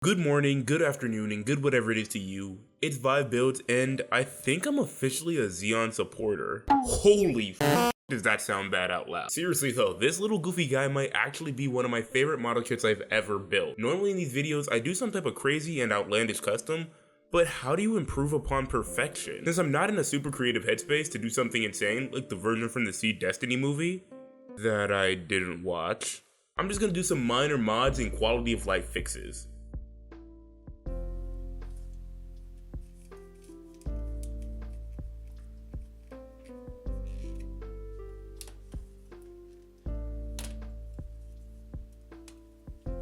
Good morning, good afternoon, and good whatever it is to you. It's Vibe Builds, and I think I'm officially a Xeon supporter. Holy f***, does that sound bad out loud. Seriously though, this little goofy guy might actually be one of my favorite model kits I've ever built. Normally in these videos, I do some type of crazy and outlandish custom, but how do you improve upon perfection? Since I'm not in a super creative headspace to do something insane, like the version from the Seed Destiny movie, that I didn't watch, I'm just gonna do some minor mods and quality of life fixes.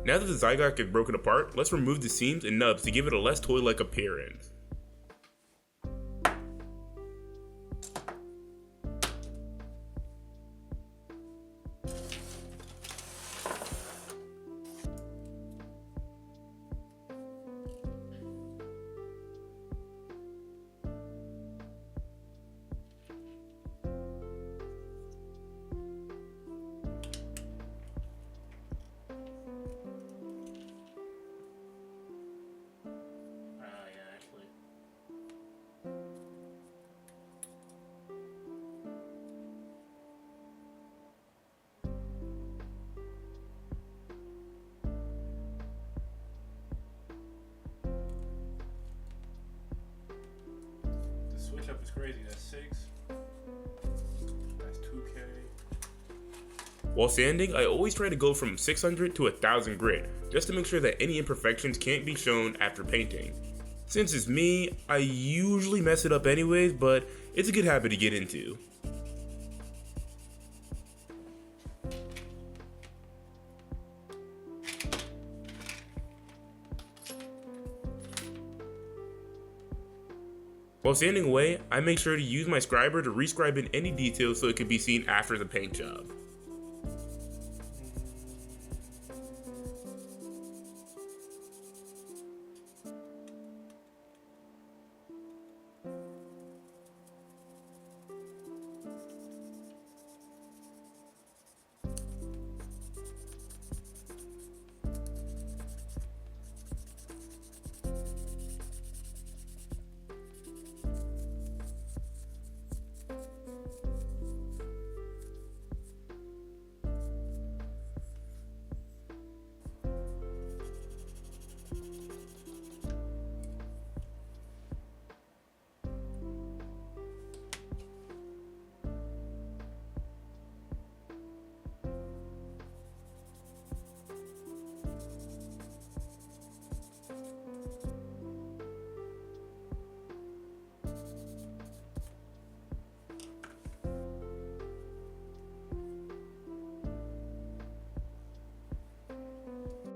Now that the Zygote is broken apart, let's remove the seams and nubs to give it a less toy-like appearance. Switch up is crazy. That's 6. That's 2K. While sanding, I always try to go from 600 to 1000 grit, just to make sure that any imperfections can't be shown after painting. Since it's me, I usually mess it up anyways, but it's a good habit to get into. While sanding away, I make sure to use my scriber to rescribe in any details so it can be seen after the paint job.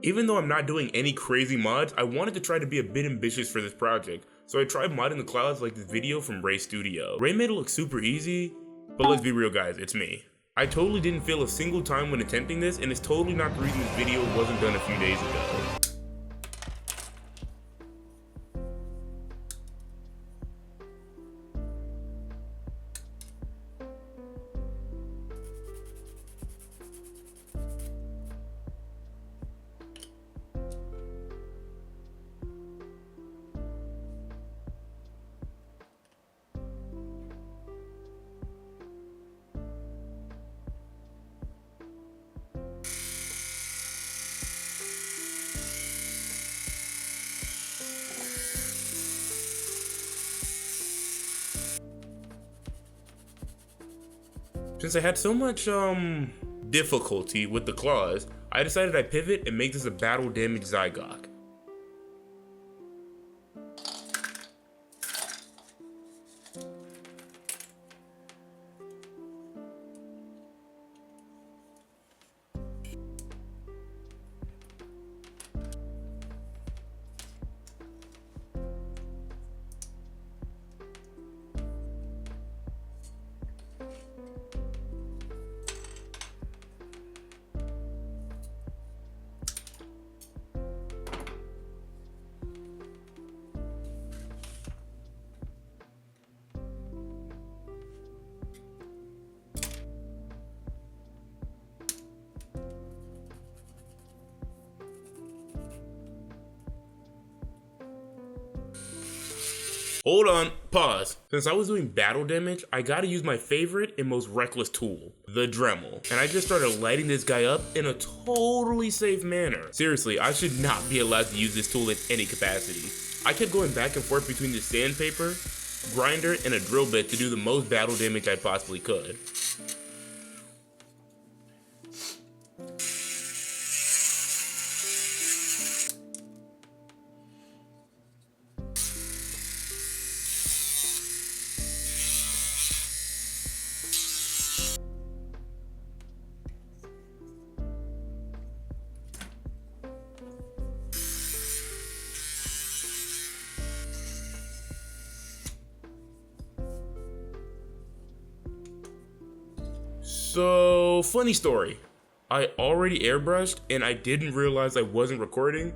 Even though I'm not doing any crazy mods, I wanted to try to be a bit ambitious for this project, so I tried modding the clouds like this video from Ray Studio. Ray made it look super easy, but let's be real guys, it's me. I totally didn't fail a single time when attempting this, and it's totally not the reason this video wasn't done a few days ago. Since I had so much difficulty with the claws, I decided I'd pivot and make this a battle damage Zygote. Hold on, pause. Since I was doing battle damage, I gotta use my favorite and most reckless tool, the Dremel. And I just started lighting this guy up in a totally safe manner. Seriously, I should not be allowed to use this tool in any capacity. I kept going back and forth between the sandpaper, grinder, and a drill bit to do the most battle damage I possibly could. So, funny story. I already airbrushed and I didn't realize I wasn't recording.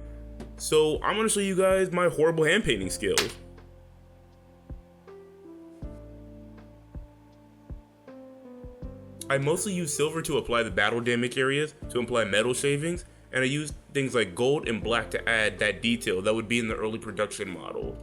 So I'm gonna show you guys my horrible hand painting skills. I mostly use silver to apply the battle damage areas, to apply metal shavings, and I use things like gold and black to add that detail that would be in the early production model.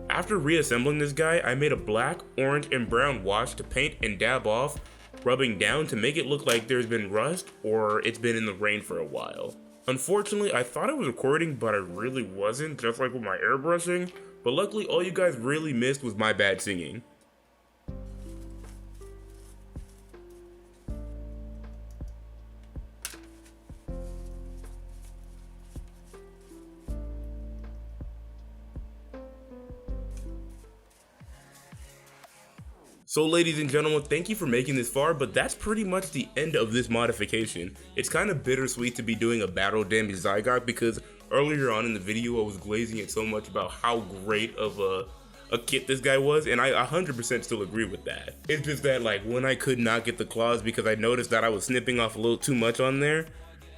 After reassembling this guy, I made a black, orange, and brown wash to paint and dab off, rubbing down to make it look like there's been rust or it's been in the rain for a while. Unfortunately, I thought I was recording, but I really wasn't, just like with my airbrushing, but luckily all you guys really missed was my bad singing. So ladies and gentlemen, thank you for making this far, but that's pretty much the end of this modification. It's kind of bittersweet to be doing a battle damage Zygote because earlier on in the video I was glazing it so much about how great of a kit this guy was, and I 100% still agree with that. It's just that like when I could not get the claws because I noticed that I was snipping off a little too much on there,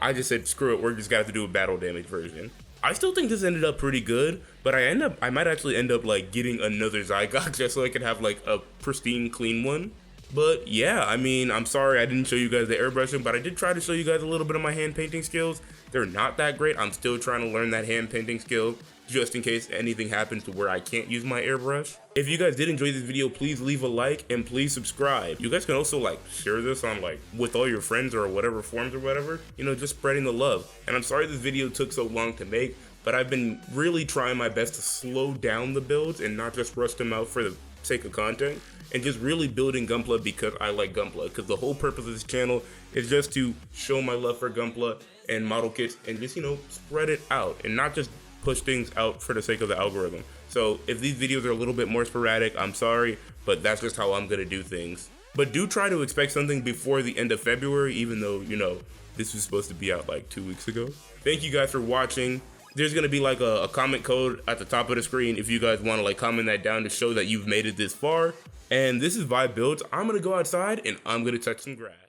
I just said screw it, we're just gonna have to do a battle damage version. I still think this ended up pretty good, but I might actually end up like getting another Zygote just so I could have like a pristine clean one. But yeah, I mean, I'm sorry I didn't show you guys the airbrushing, but I did try to show you guys a little bit of my hand painting skills. They're not that great. I'm still trying to learn that hand painting skill just in case anything happens to where I can't use my airbrush. If you guys did enjoy this video, please leave a like and please subscribe. You guys can also like share this on like with all your friends or whatever forms or whatever, you know, just spreading the love. And I'm sorry this video took so long to make, but I've been really trying my best to slow down the builds and not just rush them out for the sake of content, and just really building Gunpla because I like Gunpla, because the whole purpose of this channel is just to show my love for Gunpla and model kits and just, you know, spread it out and not just push things out for the sake of the algorithm. So if these videos are a little bit more sporadic, I'm sorry, but that's just how I'm gonna do things. but do try to expect something before the end of February, even though, you know, this was supposed to be out like 2 weeks ago. Thank you guys for watching. There's gonna be like a comment code at the top of the screen if you guys wanna like comment that down to show that you've made it this far. And this is Vibe Builds. I'm gonna go outside and I'm gonna touch some grass.